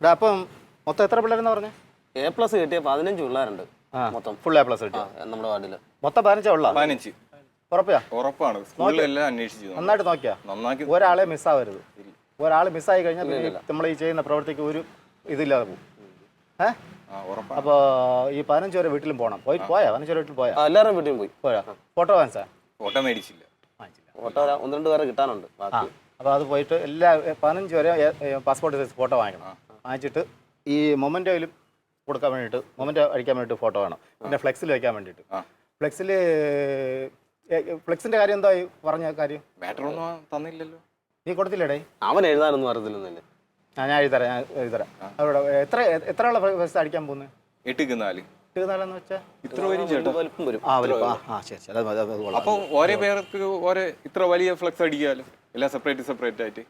അപ്പം മൊത്തം എത്ര പിള്ളേരെന്ന് പറഞ്ഞേ? A+ കിട്ടിയ 15 പിള്ളേരുണ്ട് മൊത്തം. ഫുൾ A+ കിട്ടി നമ്മുടെ വാർഡില് മൊത്തം 15 ഉള്ള 15. ഉറപ്പാണ്. സ്കൂളിലെല്ലാം അന്വേഷിച്ചു നന്നായിട്ട് നോക്കിയാ ഒരാളെ മിസ്സാവരുത്. ഒരാൾ മിസ്സായി കഴിഞ്ഞാൽ നമ്മൾ ഈ ചെയ്യുന്ന പ്രവൃത്തിക്ക് ഒരു ഇതില്ലാതെ പോകും. അപ്പൊ ഈ 15 വരെ വീട്ടിലും പോകണം. പോയാ 15 വരെ വീട്ടിൽ പോയാ? എല്ലാവരും വീട്ടിലും പോയാ? ഫോട്ടോ വാങ്ങിച്ചാ? ഫോട്ടോ മേടിച്ചില്ല. ഫോട്ടോ 1-2 പേരെ കിട്ടാനുണ്ട്. അപ്പോൾ അത് പോയിട്ട് എല്ലാ 15 വരെ പാസ്പോർട്ട് സൈസ് ഫോട്ടോ വാങ്ങിക്കണം. വാങ്ങിച്ചിട്ട് ഈ മൊമെൻറ്റോയിലും കൊടുക്കാൻ വേണ്ടിയിട്ട് മൊമെൻറ്റോ അടിക്കാൻ വേണ്ടിയിട്ട് ഫോട്ടോ വേണം. പിന്നെ ഫ്ലെക്സിൽ വയ്ക്കാൻ വേണ്ടിയിട്ട്. ഫ്ലെക്സിന്റെ കാര്യം എന്തായി പറഞ്ഞ കാര്യം? ബാറ്റർ ഒന്നും തന്നില്ലല്ലോ. നീ കൊടുത്തില്ലേടേ? അവൻ എഴുതാനൊന്നും അറിയത്തില്ലെന്നല്ലേ. ഞാൻ എഴുതരാം. അവിടെ എത്ര ഉള്ള ഫ്ലെക്സ് അടിക്കാൻ പോകുന്നത്? 8-4. 8-4 വെച്ചാൽ ഇത്ര വരും ചേട്ടാ. അപ്പൊ ഓരോ പേർക്ക് ഓരോ ഇത്ര വലിയ ഫ്ലെക്സ് അടിക്കാലോ. എല്ലാം സെപ്പറേറ്റ് ആയിട്ട്.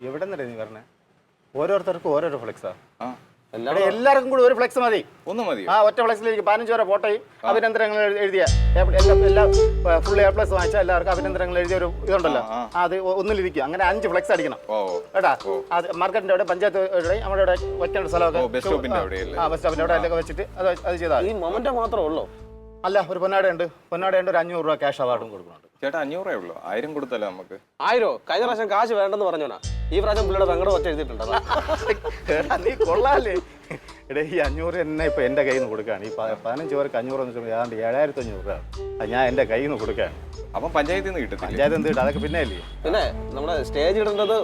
എവിടെ നിന്നേ നീ പറഞ്ഞേ? ഓരോരുത്തർക്കും ഓരോരോ ഫ്ലെക്സാ? എല്ലാവർക്കും കൂടി ഒരു ഫ്ലെക്സ് മതി. ഒന്ന് മതി. ഒറ്റ ഫ്ലെക്സിലേക്ക് 15 വരെ ഫോട്ടോയും അഭിനന്ദനങ്ങൾ എഴുതിയ എല്ലാ ഫുൾ A+ വാങ്ങിച്ചാൽ എല്ലാവർക്കും അഭിനന്ദനങ്ങൾ എഴുതിയ ഒരു ഇതുണ്ടല്ലോ, അത് ഒന്നിലിരിക്കും. അങ്ങനെ 5 ഫ്ലെക്സ് അടിക്കണം കേട്ടാ. അത് മാർക്കറ്റിന്റെ അവിടെ പഞ്ചായത്ത് നമ്മുടെ ഇവിടെ വെക്കേണ്ട സ്ഥലമൊക്കെ ബസ് സ്റ്റോപ്പിന്റെ അവിടെ എല്ലാം വെച്ചിട്ട് അത് ചെയ്താൽ. ഈ മൊമെന്റ് മാത്രമേ ഉള്ളൂ? അല്ല, ഒരു പൊന്നാടയുണ്ട്. ഒരു 500 രൂപ ക്യാഷ് അവാർഡും കൊടുക്കുന്നുണ്ട്. ചേട്ടാ 500 ഉള്ളൂ. 1000 കൊടുത്തല്ലോ നമുക്ക്. 1000? കഴിഞ്ഞ പ്രാവശ്യം കാശ് വേണ്ടെന്ന് പറഞ്ഞോനാ. ഈ പ്രാവശ്യം പിള്ളേടെ പെങ്ങടെ ഒറ്റ എഴുതിയിട്ടുണ്ട്. നീ കൊള്ളാല്ലേ? എടേ, ഈ 500 തന്നെ ഇപ്പൊ എന്റെ കയ്യിൽ നിന്ന് കൊടുക്കുകയാണ്. ഈ 15 പേർക്ക് 500 എന്ന് വെച്ചാൽ ഏതാണ്ട് 7500 രൂപ അത് ഞാൻ എന്റെ കയ്യിൽ നിന്ന് കൊടുക്കുകയാണ്. അപ്പം പഞ്ചായത്തിൽ നിന്ന് കിട്ടും. പഞ്ചായത്ത് എന്ത് കിട്ടും? അതൊക്കെ പിന്നെ അല്ലേ. പിന്നെ നമ്മുടെ സ്റ്റേജ് ഇടേണ്ടത്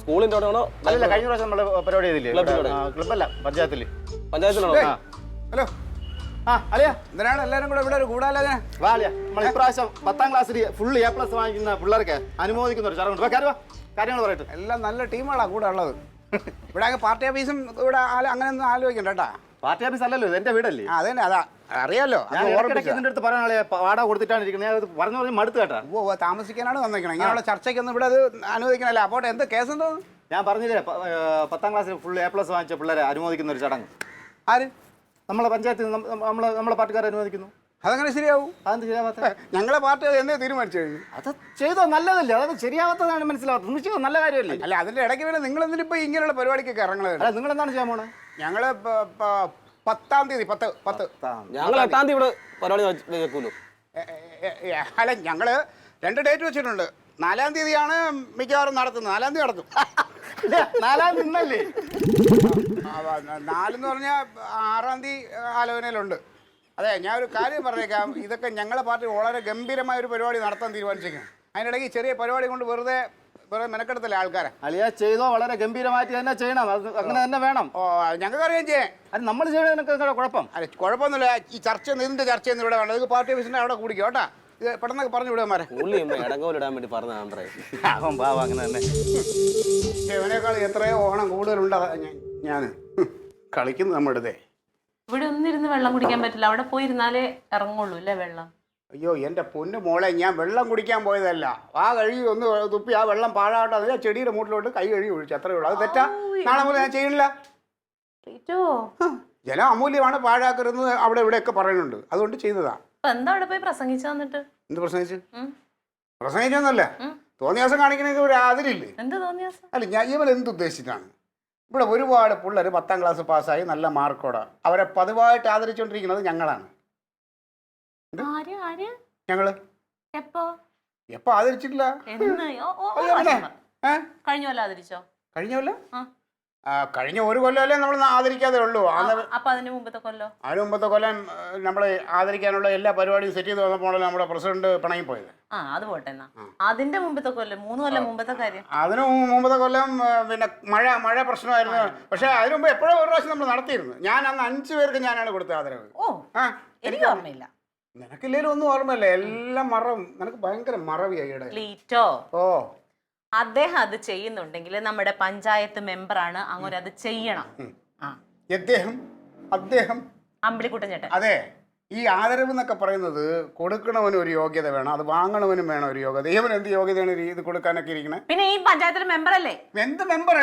സ്കൂളിന്റെ അവിടെയാണോ? അല്ലല്ല, കഴിഞ്ഞ പ്രാവശ്യം നമ്മള് പരിപാടി ചെയ്തില്ലേ? ക്ലബ്ബല്ല, പഞ്ചായത്തിലാണോ? ഹലോ, അല്ലയാ, എന്തിനാണ് എല്ലാരും കൂടെ ഇവിടെ ഒരു കൂടാലോചന? വാ അല്ലയാ, നമ്മൾ ഇപ്രാവശ്യം 10ാം ക്ലാസ്സിൽ ഫുൾ A+ വാങ്ങിക്കുന്ന പിള്ളേർക്ക് അനുമോദിക്കുന്ന ഒരു ചടങ്ങുണ്ട്. കാര്യങ്ങൾ പറയട്ടെ. എല്ലാം നല്ല ടീമുകളാ കൂടെ ഉള്ളത്. ഇവിടെ പാർട്ടി ഓഫീസും ഇവിടെ അങ്ങനെയൊന്നും ആലോചിക്കണ്ട കേട്ടാ. പാർട്ടി ഓഫീസ് അല്ലല്ലോ, ഇത് എന്റെ വീടല്ലേ. അതന്നെ, അതാ അറിയാലോ. ഞാൻ ഇതിന്റെ അടുത്ത് പറയാൻ വാടക കൊടുത്തിട്ടാണ് ഇരിക്കുന്നത്. ഞാൻ പറഞ്ഞു മടുത്ത് കേട്ടാ. താമസിക്കാനാണ് വന്നേക്കണം. ഇങ്ങനെയുള്ള ചർച്ചയ്ക്കൊന്നും ഇവിടെ അത് അനുവദിക്കണല്ലോ. അപ്പോൾ എന്ത് കേസ് എന്തോ? ഞാൻ പറഞ്ഞില്ലേ, 10ാം ക്ലാസ്സിൽ ഫുൾ A+ വാങ്ങിച്ച പിള്ളേരെ അനുമോദിക്കുന്ന ഒരു ചടങ്ങ്. ആര്? നമ്മളെ പഞ്ചായത്തിൽ നമ്മളെ പാർട്ടിക്കാരെ അനുവദിക്കുന്നു. അതങ്ങനെ ശരിയാവും? അതെന്ത് ശരിയാവാത്ത? ഞങ്ങളെ പാർട്ടി എന്നേ തീരുമാനിച്ചു കഴിഞ്ഞു. അത് ചെയ്തോ നല്ലതല്ലേ? അതൊക്കെ ശരിയാവാത്തതാണ് മനസ്സിലാവാത്തത്. ഒന്ന് ചെയ്തോ, നല്ല കാര്യമല്ലേ? അല്ല, അതിന്റെ ഇടയ്ക്ക് വേണം നിങ്ങൾ എന്തിനിപ്പോ ഇങ്ങനെയുള്ള പരിപാടിക്കൊക്കെ ഇറങ്ങുന്നത്? അല്ല, നിങ്ങൾ എന്താണ് ചെയ്യാൻ പോണേ? ഞങ്ങള് 10ാം തീയതി 10 ഞങ്ങൾ 8ാം തീയതി ഇവിടെ പരിപാടി വെക്കൂലോ. അല്ല, ഞങ്ങള് 2 ഡേറ്റ് വെച്ചിട്ടുണ്ട്. 4ാം തീയതിയാണ് മിക്കവാറും നടത്തുന്നത്. 4ാം തീയതി നടത്തും. 4ാം തീയതി ഇന്നല്ലേ? 4 എന്ന് പറഞ്ഞാൽ 6ാം തീയതി ആലോചനയിലുണ്ട്. അതെ, ഞാൻ ഒരു കാര്യം പറഞ്ഞേക്കാം. ഇതൊക്കെ ഞങ്ങളെ പാർട്ടി വളരെ ഗംഭീരമായ ഒരു പരിപാടി നടത്താൻ തീരുമാനിച്ചേക്കാം. അതിനിടയ്ക്ക് ചെറിയ പരിപാടി കൊണ്ട് വെറുതെ മെനക്കെടുത്തല്ലേ ആൾക്കാരെ. അളിയാ, ചെയ്തോ വളരെ ഗംഭീരമായിട്ട് തന്നെ ചെയ്യണം. അത് അങ്ങനെ തന്നെ വേണം. ഞങ്ങൾക്ക് അറിയാം ചെയ്യാൻ. അത് നമ്മൾ ചെയ്യണതിനൊക്കെ കുഴപ്പം? അല്ല, കുഴപ്പമൊന്നുമില്ല. ഈ ഇതിന്റെ ചർച്ചയൊന്നും ഇവിടെ വേണ്ട. ഇത് പാർട്ടി ഓഫീസിന്റെ അവിടെ കൂടിക്കോ കേട്ടാ. ഇത് പെട്ടെന്നൊക്കെ പറഞ്ഞു വിടുമാരെ. ഇടങ്കോലിടാൻ വേണ്ടി പറഞ്ഞ അങ്ങനെ തന്നെ. ഇവനേക്കാൾ എത്രയോ ഓണം കൂടുതലുണ്ട് ഞാൻ കളിക്കുന്നു നമ്മുടെ ഇതേ. ഇവിടെ ഒന്നിരുന്ന് വെള്ളം കുടിക്കാൻ പറ്റില്ല. അവിടെ പോയിരുന്നാലേ ഇറങ്ങുള്ളൂ അല്ലേ വെള്ളം? അയ്യോ, എൻ്റെ പൊന്നു മോളെ, ഞാൻ വെള്ളം കുടിക്കാൻ പോയതല്ല. ആ കഴുകി ഒന്ന് തുപ്പി ആ വെള്ളം പാഴായിട്ട് അതിനെ ചെടിയുടെ മൂട്ടിലോട്ട് കൈ കഴുകി ഒഴിച്ചു, അത്രയേ ഉള്ളൂ. അത് തെറ്റാ? നാളെ മുതൽ ഞാൻ ചെയ്യണില്ല. ജലം അമൂല്യമാണ്, പാഴാക്കരുതെന്ന് അവിടെ ഇവിടെയൊക്കെ പറയുന്നുണ്ട്. അതുകൊണ്ട് ചെയ്തതാ. എന്താ അവിടെ പോയി പ്രസംഗിച്ചു വന്നിട്ട്? എന്ത് പ്രസംഗിച്ചൊന്നുമല്ല. തോന്നിയാസം കാണിക്കണമെങ്കിൽ ഒരു അതിരില്ലേ? എന്ത് തോന്നിയാസം? അല്ല, ഞാൻ ഇവൻ എന്തുദ്ദേശിച്ചിട്ടാണ്? ഇവിടെ ഒരുപാട് പിള്ളേർ 10ാം ക്ലാസ് പാസ്സായി നല്ല മാർക്കോടെ അവരെ പതിവായിട്ട് ആദരിച്ചുകൊണ്ടിരിക്കുന്നത് ഞങ്ങളാണ്. ഞങ്ങള് എപ്പോ ആദരിച്ചിട്ടില്ല? കഴിഞ്ഞ കൊല്ലം ആദരിച്ചോ? കഴിഞ്ഞ കൊല്ലം? കഴിഞ്ഞ ഒരു കൊല്ലമല്ലേ നമ്മൾ ആദരിക്കാതെ ഉള്ളൂ. അതിന് മുമ്പത്തെ കൊല്ലം നമ്മൾ ആദരിക്കാനുള്ള എല്ലാ പരിപാടിയും സെറ്റ് ചെയ്ത് വന്നപ്പോഴാണ് നമ്മുടെ പ്രസിഡന്റ് പിണങ്ങി പോയത്. അത് പോട്ടെ. അതിന്റെ മുമ്പത്തെ കൊല്ലം 3 കൊല്ലം മുമ്പത്തെ കാര്യം. അതിന് മുമ്പത്തെ കൊല്ലം പിന്നെ മഴ പ്രശ്നമായിരുന്നു. പക്ഷെ അതിന് മുമ്പ് എപ്പോഴും ഒരു പ്രാവശ്യം നമ്മൾ നടത്തിയിരുന്നു. ഞാൻ അന്ന് 5 പേർക്ക് ഞാനാണ് കൊടുത്തത് ആദരവ്. എനിക്ക് ഓർമ്മയില്ല. നിനക്കില്ലേലും ഒന്നും ഓർമ്മയില്ല, എല്ലാം മറവും. നിനക്ക് ഭയങ്കര മറവിയായി. അദ്ദേഹം അത് ചെയ്യുന്നുണ്ടെങ്കിൽ നമ്മുടെ പഞ്ചായത്ത് മെമ്പറാണ്, അങ്ങനെ അത് ചെയ്യണം. അദ്ദേഹം അമ്പിളിക്കുട്ടൻ ചേട്ടൻ. അതെ, ഈ ആദരവ് എന്നൊക്കെ പറയുന്നത് കൊടുക്കണവനും ഒരു യോഗ്യത വേണം, അത് വാങ്ങണവനും വേണം ഒരു യോഗ്യത. ഇവൻ എന്ത് യോഗ്യതയാണ് ഇത് കൊടുക്കാനൊക്കെ ഇരിക്കണേ? പിന്നെ ഈ പഞ്ചായത്തിലെ മെമ്പർ അല്ലേ? എന്ത് മെമ്പർ?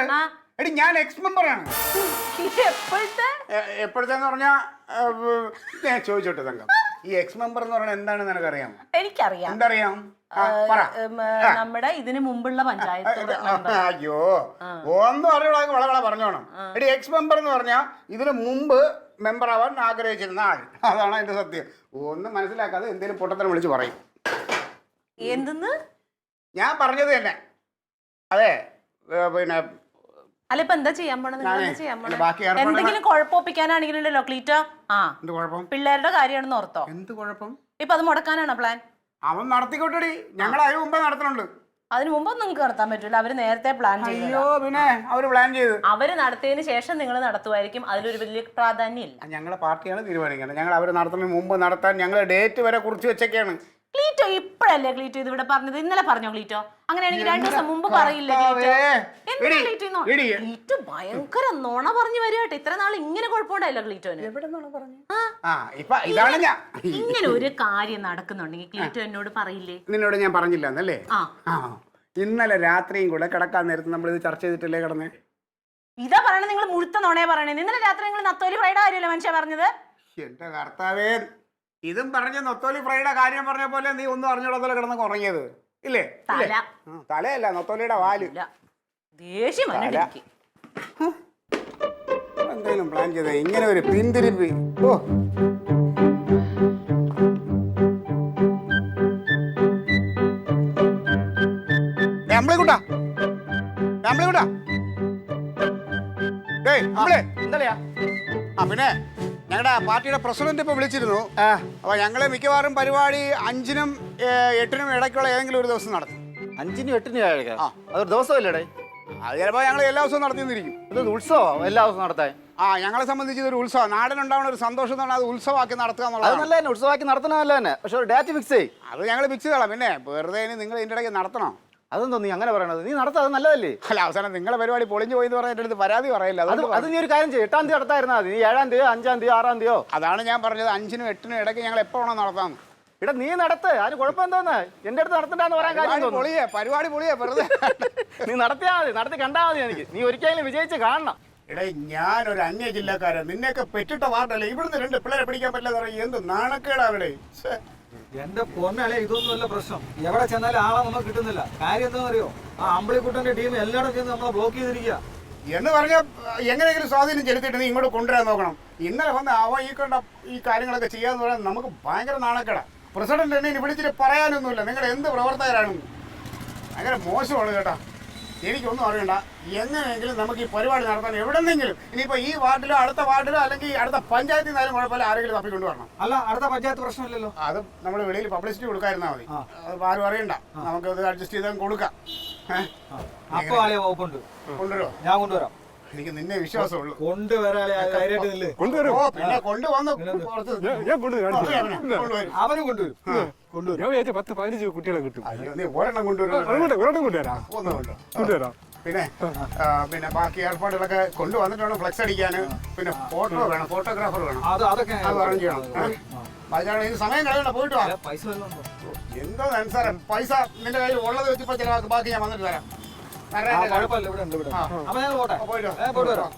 എടി, ഞാൻ എക്സ് മെമ്പറാണ്. എപ്പോഴത്തേന്ന് പറഞ്ഞാ ഞാൻ ചോദിച്ചോട്ടെ തങ്കം, ഈ എക്സ് മെമ്പർ എന്ന് പറയുന്നത് എന്താണെന്ന് നിനക്കറിയാം? എനിക്കറിയാം. എന്തറിയാം? പറ. നമ്മുടെ ഇതിന് മുമ്പുള്ള പഞ്ചായത്ത് member. അയ്യോ, ഒന്നും അറിയൂടാ, വളവള പറഞ്ഞോണം. എടി, എക്സ് മെമ്പർ എന്ന് പറഞ്ഞാൽ ഇതിന് മുമ്പ് മെമ്പർ ആവാൻ ആഗ്രഹിച്ചിരുന്ന ആൾ. അതാണ് അതിന്റെ സത്യം. ഒന്നും മനസ്സിലാക്കാതെ എന്തെങ്കിലും പൊട്ടത്തരം വിളിച്ച് പറയും. എന്തെന്ന്? ഞാൻ പറഞ്ഞത് തന്നെ. അതെ, പിന്നെ അല്ല, ഇപ്പൊ എന്താ ചെയ്യാൻ പോണത്? നിങ്ങൾ എന്താ ചെയ്യാൻ പോണത്? ബാക്കി എന്തെങ്കിലും കുഴപ്പമൊപ്പിക്കാനാണെങ്കിലല്ലോ ക്ലീറ്റോ. ആ, എന്ത് കുഴപ്പം? പിള്ളേരുടെ കാര്യമാണെന്ന് ഓർത്തോ. എന്ത് കുഴപ്പം? ഇപ്പൊ അത് മുടക്കാനാണോ പ്ലാൻ? അവൻ നടത്തിക്കോട്ടെടി, ഞങ്ങൾ അതിന് മുമ്പേ നടത്തുന്നുണ്ട്. അതിന് മുമ്പ് നിങ്ങൾക്ക് നടത്താൻ പറ്റില്ല. അവര് നേരത്തെ പ്ലാൻ ചെയ്തു. അയ്യോ, പിന്നെ അവര് പ്ലാൻ ചെയ്ത് അവര് നടത്തിയതിന് ശേഷം നിങ്ങൾ നടത്തുമായിരിക്കും. അതിലൊരു വലിയ പ്രാധാന്യം ഇല്ല. ഞങ്ങളെ പാർട്ടിയാണ് തീരുമാനിക്കുന്നത്. ഞങ്ങൾ അവർ നടത്തുന്നതിന് മുമ്പ് നടത്താൻ ഞങ്ങൾ ഡേറ്റ് വരെ കുറിച്ച് വെച്ചൊക്കെയാണ്. ക്ലീറ്റോ ഇപ്പഴല്ലേ ക്ലീറ്റോ ഇത് ഇവിടെ പറഞ്ഞത്? ഇന്നലെ പറഞ്ഞോ ക്ലീറ്റോ? അങ്ങനെയാണെങ്കിൽ 2 ദിവസം മുമ്പ് പറയില്ലേ ക്ലീറ്റോ? എന്താ ക്ലീറ്റോ? ക്ലീറ്റോ ഭയങ്കര നുണ പറഞ്ഞു വരികട്ടെ. ഇത്ര നാൾ ഇങ്ങനെ കുഴപ്പമുണ്ടായില്ല ക്ലീറ്റോന്. ഇങ്ങനെ ഒരു കാര്യം നടക്കുന്നുണ്ടെങ്കിൽ ക്ലീറ്റോ എന്നോട് പറയില്ലേ? നിന്നോട് ഞാൻ പറഞ്ഞില്ല എന്നല്ലേ? ഇന്നലെ രാത്രിയും കൂടെ കിടക്കാൻ നേരത്ത് നമ്മൾ ഇത് ചർച്ച ചെയ്തിട്ടല്ലേ കിടന്നേ? ഇതാ പറയണത്, നിങ്ങൾ മുഴുത്ത നുണയെ പറയണേ. ഇന്നലെ രാത്രി നിങ്ങൾ നത്തോലി ഫ്രൈഡ് കാര്യമല്ലേ മനുഷ്യ പറഞ്ഞത്? എന്റെ കർത്താവേ, ഇതും പറഞ്ഞ നൊത്തോലി ഫ്രൈയുടെ കാര്യം പറഞ്ഞ പോലെ നീ ഒന്നും അറിഞ്ഞോടത്തോലെ കിടന്ന് ഉറങ്ങിയത് ഇല്ലേ? തലയല്ല, നൊത്തോലിയുടെ വാല്. ദേഷ്യം എന്തെങ്കിലും പ്ലാൻ ചെയ്ത ഇങ്ങനെ ഒരു പിന്തിരിപ്പി. ഓ, അമ്പിളിക്കുട്ടാ, അമ്പിളിക്കുട്ടാ, പിന്നെ ഞങ്ങളുടെ പാർട്ടിയുടെ പ്രസിഡന്റ് ഇപ്പൊ വിളിച്ചിരുന്നു. അപ്പൊ ഞങ്ങള് മിക്കവാറും പരിപാടി 5-നും 8-നും ഇടയ്ക്കുള്ള ഏതെങ്കിലും ഒരു ദിവസം നടത്തും. 5-നും 8-നും അതൊരു ദിവസമല്ലേ? അത് ചിലപ്പോ ഞങ്ങൾ എല്ലാ ദിവസവും നടത്തിയിരിക്കും. ഇത് ഉത്സവം എല്ലാ ദിവസവും നടത്താൻ. ഞങ്ങളെ സംബന്ധിച്ച് ഇതൊരു ഉത്സവം. നാടിനുണ്ടാവുന്ന ഒരു സന്തോഷം എന്ന് പറഞ്ഞാൽ അത് ഉത്സവമാക്കി നടത്തുക എന്നുള്ളത്. അത് നല്ല തന്നെ, ഉത്സവമാക്കി നടത്തണ നല്ല തന്നെ. പക്ഷെ ഒരു ഡേറ്റ് ഫിക്സ് ചെയ്യും. അത് ഞങ്ങൾ ഫിക്സ് ചെയ്തോളാം. പിന്നെ വെറുതെ നിങ്ങൾ ഇതിന്റെ ഇടയ്ക്ക് നടത്തണോ? അതെന്തോ നീ അങ്ങനെ പറയണത്? നീ നടത്താം, അത് നല്ലതല്ലേ? അല്ല, അവസാനം നിങ്ങളെ പരിപാടി പൊളിഞ്ഞു പോയി എന്ന് പറഞ്ഞിട്ട് അടുത്ത് പരാതി പറയില്ല. അത് നീ ഒരു കാര്യം ചെയ്യും, 8-ാം തീയതി നടത്തായിരുന്നാ മതി. നീ 7-ാം തീയതിയോ 5-ാം തീയതിയോ 6-ാം തീയതിയോ. അതാണ് ഞാൻ പറഞ്ഞത്, 5-നും 8-നും ഇടയ്ക്ക് ഞങ്ങൾ എപ്പോ വേണോ നടത്താന്ന്. ഇവിടെ നീ നടത്ത്, അതിന് കുഴപ്പം എന്തോന്ന്? എന്റെ അടുത്ത് നടത്തണ്ടെന്ന് പറയാൻ കാര്യം പൊളിയേ, പരിപാടി പൊളിയേ, വെറുതെ നീ നടത്തിയാ മതി, നടത്തി കണ്ടാ മതി. എനിക്ക് നീ ഒരിക്കലും വിജയിച്ച് കാണണം. എടേ, ഞാനൊരു അന്യ ജില്ലക്കാരൻ, നിന്നെയൊക്കെ പെറ്റിട്ട വാർഡല്ലേ, ഇവിടുന്ന് 2 പിള്ളേരെ പിടിക്കാൻ പറ്റില്ല. എന്ത് നാണക്കേടാ അവിടെ. എന്റെ പൊന്നല്ലേ, ഇതൊന്നും അല്ല പ്രശ്നം. എവിടെ ചെന്നാലും ആളെ നമുക്ക് കിട്ടുന്നില്ല. കാര്യം എന്താണെന്ന് അറിയോ? ആ അമ്പിളിക്കുട്ടന്റെ ടീം എല്ലായിടും ചെന്ന് നമ്മളെ ബ്ലോക്ക് ചെയ്തിരിക്കുക എന്ന് പറഞ്ഞാൽ എങ്ങനെയെങ്കിലും സ്വാധീനം ചെലുത്തിയിട്ട് നീ ഇങ്ങോട്ട് കൊണ്ടുവരാൻ നോക്കണം. ഇന്നലെ വന്ന് അവൻ ഈ കാര്യങ്ങളൊക്കെ ചെയ്യാന്ന് പറയാൻ നമുക്ക് ഭയങ്കര നാണക്കേടാ. പ്രസിഡന്റ് എന്നെ ഇനി വിളിച്ചിട്ട് പറയാനൊന്നുമില്ല. നിങ്ങൾ എന്ത് പ്രവർത്തകരാണ്? ഭയങ്കര മോശമാണ് കേട്ടോ. എനിക്കൊന്നും അറിയണ്ട. എങ്ങനെയെങ്കിലും നമുക്ക് ഈ പരിപാടി നടത്താൻ എവിടെന്നെങ്കിലും, ഇനിയിപ്പോ ഈ വാർഡിലോ അടുത്ത വാർഡിലോ അല്ലെങ്കിൽ അടുത്ത പഞ്ചായത്തിൽ നിന്നാലും കുഴപ്പമില്ല, ആരെങ്കിലും തപ്പിക്കൊണ്ടുവരണം. അല്ല, അടുത്ത പഞ്ചായത്ത് പ്രശ്നമില്ലല്ലോ. അത് നമ്മൾ വെളിയിൽ പബ്ലിസിറ്റി കൊടുക്കാതിരുന്നാൽ മതി. അത് ആരും അറിയണ്ട. നമുക്ക് അത് അഡ്ജസ്റ്റ് ചെയ്താൽ കൊടുക്കാം. അപ്പൊ ആളെ വകുപ്പുണ്ട്, കൊണ്ടുവരുമോ? ഞാൻ കൊണ്ടുവരാം. എനിക്ക് നിന്നെ വിശ്വാസമുള്ളൂ. കൊണ്ടുവരാളെ പിന്നെ കൊണ്ടുവന്നു അവനും കൊണ്ടുവരും. ഞാൻ വിചാരിച്ച 10-15 കുട്ടികളെ കിട്ടും. നീ ഒരെണ്ണം കൊണ്ടുവരാം. പിന്നെ ബാക്കി ഏർപ്പാടുകളൊക്കെ കൊണ്ടുവന്നിട്ടാണ് ഫ്ലെക്സ് അടിക്കാന്. പിന്നെ ഫോട്ടോ വേണം, ഫോട്ടോഗ്രാഫർ വേണം. അതൊക്കെ അത് അറേഞ്ച് ചെയ്യണം. ഇതിന് സമയം കളയണ്ട, പോയിട്ട് വാ. പൈസ എന്തോ അനുസാരം പൈസ നിന്റെ കയ്യിൽ ഉള്ളത് വെച്ചിപ്പോ ചിലവാക്ക്, ബാക്കി ഞാൻ വന്നിട്ട് തരാം. കുഴപ്പമില്ല, ഇവിടെ ഉണ്ട്. ഇവിടെ അപ്പൊ ഞാൻ പോട്ടെ, പോയിട്ട് വരാം.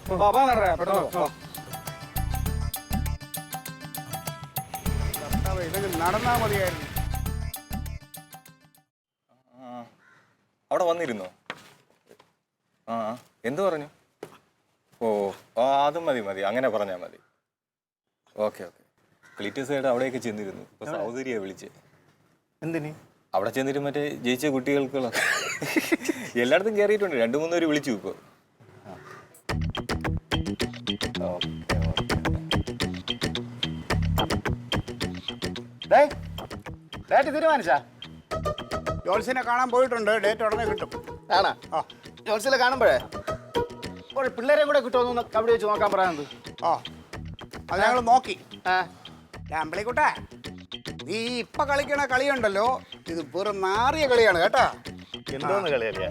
ഇതൊക്കെ നടന്നാ മതിയായിരുന്നു. അവിടെ വന്നിരുന്നോ? എന്തു പറഞ്ഞു? അതും മതി, അങ്ങനെ പറഞ്ഞാൽ മതി. ഓക്കെ. ക്ലീറ്റസ് സൈഡ് അവിടെയൊക്കെ ചെന്നിരുന്നു. ഇപ്പൊ സൗദരിയാ വിളിച്ചേ. എന്തിന്? അവിടെ ചെന്നിട്ട് മറ്റേ ജയിച്ച കുട്ടികൾക്കുള്ള എല്ലായിടത്തും കയറിയിട്ടുണ്ട്. 2-3 പേര് വിളിച്ചു ഇപ്പൊ. തീരുമാനിച്ചാ? ജോത്സ്യനെ കാണാൻ പോയിട്ടുണ്ട്. ഡേറ്റ് ഉടനെ കിട്ടും. ആണോ? ജോത്സ്യനെ കാണുമ്പോഴേ പിള്ളേരെയും കൂടെ കിട്ടുമെന്ന് കബഡി വെച്ച് നോക്കാൻ പറയുന്നത്. അത് ഞങ്ങൾ നോക്കി. അമ്പിളിക്കുട്ടാ, നീ ഇപ്പൊ കളിക്കണ കളിയുണ്ടല്ലോ, ഇത് വെറും നാറിയ കളിയാണ് കേട്ടാ. എന്തോന്ന് കളിയല്ല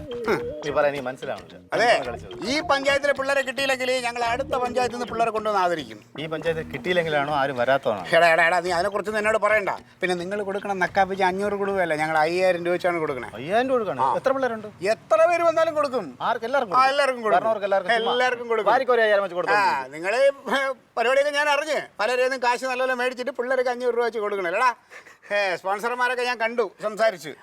നീ പറയാൻ, നീ മനസ്സിലാവുന്നില്ല. അതെ ഈ പഞ്ചായത്തിലെ പിള്ളേരെ കിട്ടിയില്ലെങ്കിൽ ഞങ്ങൾ അടുത്ത പഞ്ചായത്തിൽ നിന്ന് പിള്ളേരെ കൊണ്ടുവന്ന് ആദരിക്കും. ഈ പഞ്ചായത്ത് കിട്ടിയില്ലെങ്കിലാണോ ആരും വരാത്തതാണോ? എടാ നീ അതിനെക്കുറിച്ച് എന്നോട് പറയണ്ട. പിന്നെ നിങ്ങൾ കൊടുക്കണം നക്കാപ്പിച്ച് 500 കൊടുക്കുകയല്ല, ഞങ്ങൾ 5000 രൂപ വെച്ചാണ് കൊടുക്കണേ. 5000 രൂപ കൊടുക്കണം. എത്ര പിള്ളേരുണ്ട്? എത്ര പേര് വന്നാലും കൊടുക്കും. ആർക്ക്? എല്ലാവർക്കും എല്ലാവർക്കും കൊടുക്കും. ആർക്കും ഒരു 5000 വെച്ച് കൊടുക്കും. നിങ്ങൾ പരിപാടിയൊക്കെ ഞാൻ അറിഞ്ഞ് പലരെയും കാശ് നല്ലപോലെ മേടിച്ചിട്ട് പിള്ളേർക്ക് 500 രൂപ വെച്ച് കൊടുക്കണേ. എടാ സ്പോൺസർമാരൊക്കെ ഞാൻ കണ്ടു, സംസാരിച്ചു.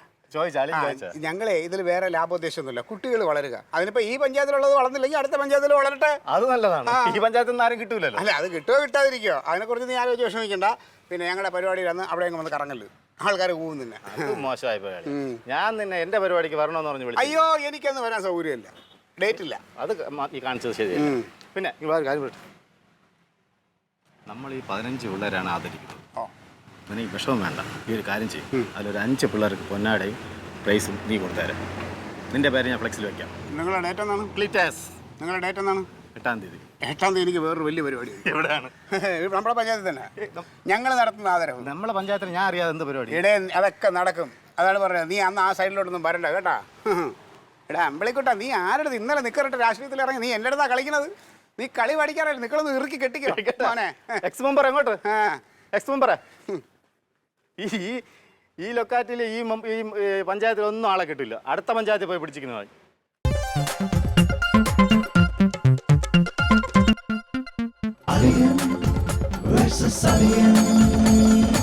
ഞങ്ങളെ ഇതിൽ വേറെ ലാഭോദ്ദേശമൊന്നുമില്ല, കുട്ടികൾ വളരുക. അതിനിപ്പോ ഈ പഞ്ചായത്തിലുള്ളത് വളർന്നില്ലെങ്കിൽ അടുത്ത പഞ്ചായത്തിൽ വളരട്ടെ. അത് നല്ലതാണ്. ഈ പഞ്ചായത്തിൽ നിന്ന് ആരും കിട്ടൂലല്ലോ. അല്ല അത് കിട്ടുമോ കിട്ടാതിരിക്കോ അതിനെക്കുറിച്ച് നീ ആലോചിച്ച് വിഷമിക്കണ്ട. പിന്നെ ഞങ്ങളുടെ പരിപാടിയിൽ അന്ന് അവിടെ വന്ന് കറങ്ങല്, ആൾക്കാർ പോകും നിന്നെ. മോശമായ പരിപാടി. ഞാൻ നിന്നെ എന്റെ പരിപാടിക്ക് വരണമെന്ന് പറഞ്ഞു വിളിച്ചു. അയ്യോ എനിക്കൊന്നും വരാൻ സൗകര്യമില്ല, ഡേറ്റ് ഇല്ല. അത് ഈ കാണിച്ചത് ശരിയല്ല. പിന്നെ ഒരു കാര്യം പറയട്ടെ, നമ്മൾ ഈ 15 പിള്ളേരാണ് ആദരിക്കുന്നത്. ഈ വിഷമം വേണ്ട. ഈ ഒരു കാര്യം ചെയ്യും, അതിലൊരു 5 പിള്ളേർക്ക് പൊന്നാടയും പ്രൈസും നീ കൊടുത്തേരാം. നിന്റെ പേര് ഞാൻ ഫ്ലെക്സിൽ വെക്കാം. നിങ്ങളുടെ ഡേറ്റ് എന്നാണ്? ക്ലീറ്റസ്. നിങ്ങളുടെ ഡേറ്റ് എന്നാണ്? 8-ാം തീയതി. 8-ാം തീയതി എനിക്ക് വേറൊരു വലിയ പരിപാടി. എവിടെയാണ്? നമ്മുടെ പഞ്ചായത്തിൽ തന്നെ ഞങ്ങൾ നടത്തുന്ന ആദരവ്. നമ്മളെ പഞ്ചായത്തിൽ ഞാൻ അറിയാതെ എന്ത് പരിപാടി? ഇടേ അതൊക്കെ നടക്കും. അതാണ് പറഞ്ഞത്. നീ അന്ന് ആ സൈഡിലോട്ടൊന്നും വരണ്ട കേട്ടാ. എടാ അമ്പളിക്കുട്ടാ, നീ ആരുടെ ഇന്നലെ നിക്കറിട്ട് രാഷ്ട്രീയത്തിൽ ഇറങ്ങി നീ എൻ്റെ അടുത്താ കളിക്കുന്നത്? നീ കളി പഠിക്കാറല്ല, നിങ്ങളൊന്ന് ഇറുക്കി കെട്ടിക്കോ. എക്സ് മെമ്പർ എങ്ങോട്ട്? എക്സ് മെമ്പറെ, ഈ ലൊക്കാലിറ്റിയിൽ ഈ പഞ്ചായത്തിൽ ഒന്നും ആളെ കിട്ടില്ല. അടുത്ത പഞ്ചായത്തിൽ പോയി പിടിച്ചിരിക്കുന്നതാണ്. Alien versus Alien.